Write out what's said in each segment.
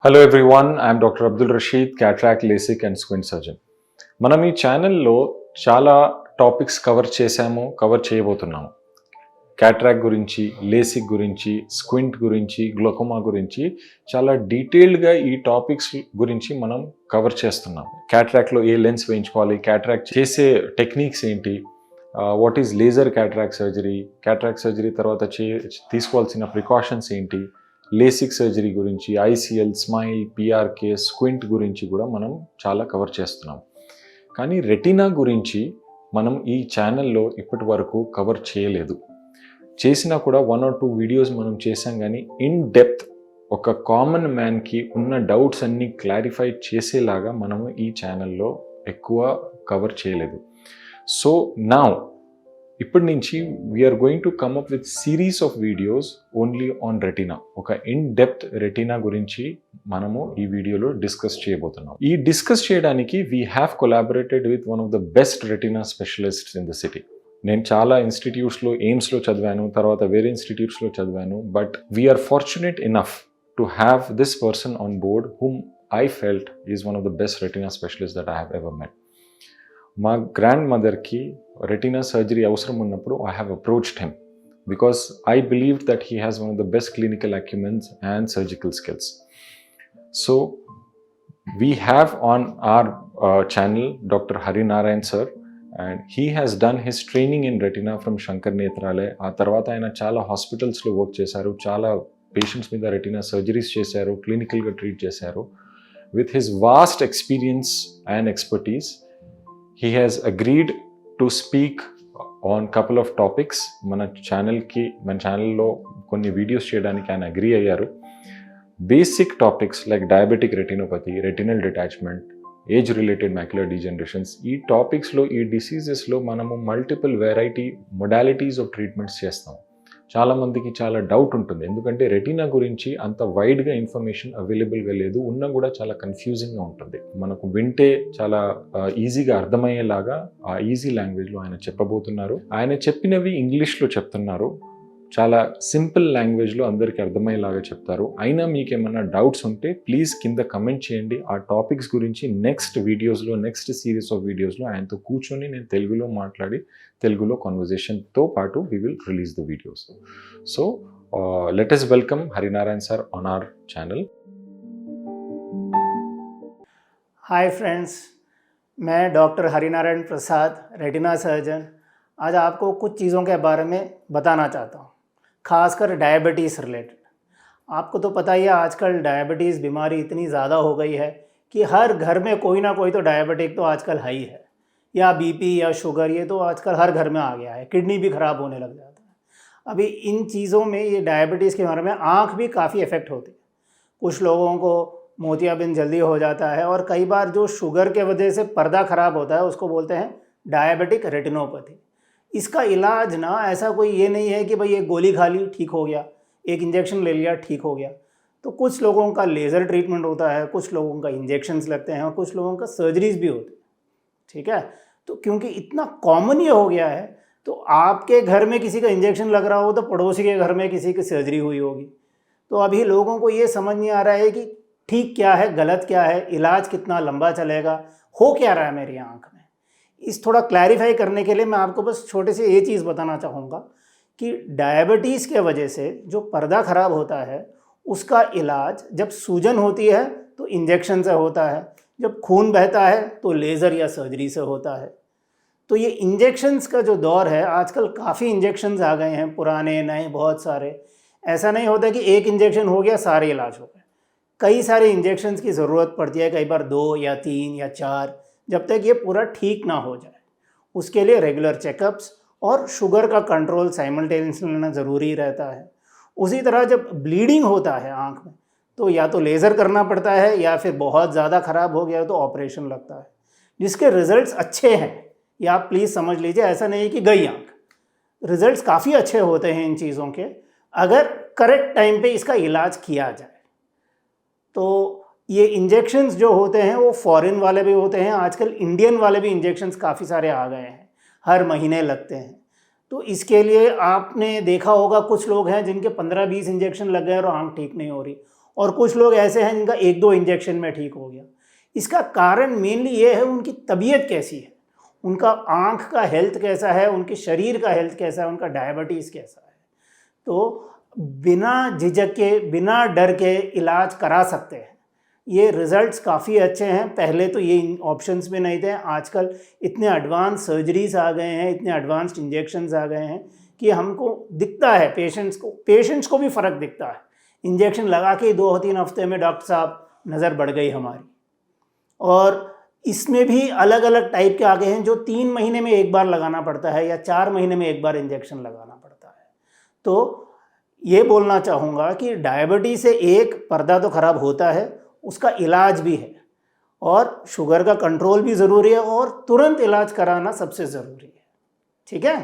Hello everyone, I'm doctor Abdul Rashid, cataract, LASIK and squint surgeon. మనం ఈ ఛానల్లో చాలా టాపిక్స్ కవర్ చేయబోతున్నాము. క్యాట్రాక్ట్ గురించి, లేసిక్ గురించి, స్క్వింట్ గురించి, గ్లోకోమా గురించి చాలా డీటెయిల్డ్గా ఈ టాపిక్స్ గురించి మనం కవర్ చేస్తున్నాం. క్యాట్రాక్ట్లో ఏ లెన్స్ వేయించుకోవాలి, క్యాట్రాక్ట్ చేసే టెక్నిక్స్ ఏంటి, what is laser cataract surgery తర్వాత తీసుకోవాల్సిన ప్రికాషన్స్ ఏంటి, లేసిక్ సర్జరీ గురించి, ఐసిఎల్, స్మైల్, పిఆర్కే, స్క్వింట్ గురించి కూడా మనం చాలా కవర్ చేస్తున్నాం. కానీ రెటీనా గురించి మనం ఈ ఛానల్లో ఇప్పటి వరకు కవర్ చేయలేదు. చేసినా కూడా 1 or 2 వీడియోస్ మనం చేసాం, కానీ ఇన్ డెప్త్ ఒక కామన్ మ్యాన్కి ఉన్న డౌట్స్ అన్నీ క్లారిఫై చేసేలాగా మనము ఈ ఛానల్లో ఎక్కువ కవర్ చేయలేదు. సో నౌ ఇప్పటి నుంచి we're going to come up with series of videos only on retina. ఒక ఇన్ డెప్త్ రెటీనా గురించి మనము ఈ వీడియోలో డిస్కస్ చేయబోతున్నాం. ఈ డిస్కస్ చేయడానికి we have collaborated with one of the best retina specialists in the city. నేను చాలా ఇన్స్టిట్యూట్స్లో, ఎయిమ్స్లో చదివాను, తర్వాత వేరే ఇన్స్టిట్యూట్స్లో చదివాను. But we're fortunate enough to have this person on board whom I felt is one of the best retina specialist that I have ever met. మా గ్రాండ్ మదర్కి రెటీనా సర్జరీ అవసరం ఉన్నప్పుడు I have approached him because I believe that he has one of the best clinical acumens and surgical skills. So we have on our channel doctor Harinarayan sir, and he has done his training in retina from Shankar Nethralaya. ఆ తర్వాత ఆయన చాలా హాస్పిటల్స్లో work చేశారు, చాలా patients మీద retina surgeries చేశారు, క్లినికల్గా ట్రీట్ చేశారు. With his vast experience and expertise, he has agreed to speak on couple of topics. మన ఛానల్లో కొన్ని వీడియోస్ చేయడానికి ఆయన అగ్రీ అయ్యారు. Basic topics like diabetic retinopathy, retinal detachment, age related macular degenerations, ఈ టాపిక్స్లో, ఈ డిసీజెస్లో మనము multiple variety modalities of treatments చేస్తాం. చాలామందికి చాలా డౌట్ ఉంటుంది, ఎందుకంటే రెటీనా గురించి అంత వైడ్గా ఇన్ఫర్మేషన్ అవైలబుల్గా లేదు, ఉన్నా కూడా చాలా కన్ఫ్యూజింగ్గా ఉంటుంది. మనకు వింటే చాలా ఈజీగా అర్థమయ్యేలాగా ఆ ఈజీ లాంగ్వేజ్లో ఆయన చెప్పబోతున్నారు. ఆయన చెప్పినవి ఇంగ్లీష్లో చెప్తున్నారు, చాలా సింపుల్ లాంగ్వేజ్లో అందరికీ అర్థమయ్యేలాగా చెప్తారు. అయినా మీకు ఏమైనా డౌట్స్ ఉంటే ప్లీజ్ కింద కమెంట్ చేయండి. ఆ టాపిక్స్ గురించి నెక్స్ట్ సిరీస్ ఆఫ్ వీడియోస్లో ఆయనతో కూర్చొని నేను తెలుగులో మాట్లాడి, తెలుగులో కాన్వర్జేషన్తో పాటు we will release the videos. So let us welcome Harinarayan sir on our channel. Hi friends, मैं डॉक्टर हरिनारायण प्रसाद, रेटिना सर्जन, आज आपको कुछ चीज़ों के बारे में बताना चाहता हूँ, खासकर डायबिटीज़ रिलेटेड। आपको तो पता ही है, आजकल डायबिटीज़ बीमारी इतनी ज़्यादा हो गई है कि हर घर में कोई ना कोई तो डायबिटिक तो आजकल है ही है, या बीपी या शुगर, ये तो आजकल हर घर में आ गया है। किडनी भी ख़राब होने लग जाता है। अभी इन चीज़ों में, ये डायबिटीज़ के बारे में, आँख भी काफ़ी इफ़ेक्ट होती है। कुछ लोगों को मोतियाबिंद जल्दी हो जाता है, और कई बार जो शुगर के वजह से पर्दा ख़राब होता है उसको बोलते हैं डायबिटिक रेटिनोपैथी। इसका इलाज ना ऐसा कोई ये नहीं है कि भाई एक गोली खा ली ठीक हो गया, एक इंजेक्शन ले लिया ठीक हो गया। तो कुछ लोगों का लेज़र ट्रीटमेंट होता है, कुछ लोगों का इंजेक्शन्स लगते हैं, और कुछ लोगों का सर्जरीज भी होती है। ठीक है, तो क्योंकि इतना कॉमन ये हो गया है, तो आपके घर में किसी का इंजेक्शन लग रहा हो तो पड़ोसी के घर में किसी की सर्जरी हुई होगी। तो अभी लोगों को ये समझ नहीं आ रहा है कि ठीक क्या है, गलत क्या है, इलाज कितना लंबा चलेगा, हो क्या रहा है मेरी आँख में। इस थोड़ा क्लैरिफाई करने के लिए मैं आपको बस छोटे से ये चीज़ बताना चाहूँगा कि डायबिटीज़ के वजह से जो पर्दा ख़राब होता है, उसका इलाज जब सूजन होती है तो इंजेक्शन से होता है, जब खून बहता है तो लेज़र या सर्जरी से होता है। तो ये इंजेक्शन्स का जो दौर है, आजकल काफ़ी इंजेक्शन्स आ गए हैं, पुराने नए बहुत सारे। ऐसा नहीं होता कि एक इंजेक्शन हो गया सारे इलाज हो गए। कई सारे इंजेक्शन्स की ज़रूरत पड़ती है, कई बार 2 या 3 या 4, जब तक ये पूरा ठीक ना हो जाए। उसके लिए रेगुलर चेकअप्स और शुगर का कंट्रोल साइमल्टेनियसली लेना ज़रूरी रहता है। उसी तरह जब ब्लीडिंग होता है आँख में, तो या तो लेज़र करना पड़ता है, या फिर बहुत ज़्यादा ख़राब हो गया तो ऑपरेशन लगता है, जिसके रिज़ल्ट्स अच्छे हैं। ये आप प्लीज़ समझ लीजिए, ऐसा नहीं है कि गई आँख। रिज़ल्ट्स काफ़ी अच्छे होते हैं इन चीज़ों के, अगर करेक्ट टाइम पे इसका इलाज किया जाए। तो ये इंजेक्शन्स जो होते हैं वो फॉरेन वाले भी होते हैं, आजकल इंडियन वाले भी इंजेक्शन्स काफ़ी सारे आ गए हैं, हर महीने लगते हैं। तो इसके लिए आपने देखा होगा कुछ लोग हैं जिनके 15-20 इंजेक्शन लग गए और आँख ठीक नहीं हो रही, और कुछ लोग ऐसे हैं जिनका 1-2 इंजेक्शन में ठीक हो गया। इसका कारण मेनली ये है उनकी तबीयत कैसी है, उनका आँख का हेल्थ कैसा है, उनके शरीर का हेल्थ कैसा है, उनका डायबिटीज़ कैसा है। तो बिना झिझक के, बिना डर के इलाज करा सकते हैं। ये रिज़ल्ट्स काफ़ी अच्छे हैं। पहले तो ये ऑप्शंस भी नहीं थे। आजकल इतने एडवांस सर्जरीज आ गए हैं, इतने एडवांस्ड इंजेक्शंस आ गए हैं कि हमको दिखता है, पेशेंट्स को भी फ़र्क दिखता है। इंजेक्शन लगा के 2-3 हफ्ते में डॉक्टर साहब नज़र बढ़ गई हमारी। और इसमें भी अलग अलग टाइप के आ गए हैं जो 3 महीने में एक बार लगाना पड़ता है या 4 महीने में एक बार इंजेक्शन लगाना पड़ता है। तो ये बोलना चाहूँगा कि डायबिटीज़ से एक पर्दा तो ख़राब होता है, उसका इलाज भी है, और शुगर का कंट्रोल भी ज़रूरी है, और तुरंत इलाज कराना सबसे ज़रूरी है। ठीक है,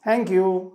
थैंक यू।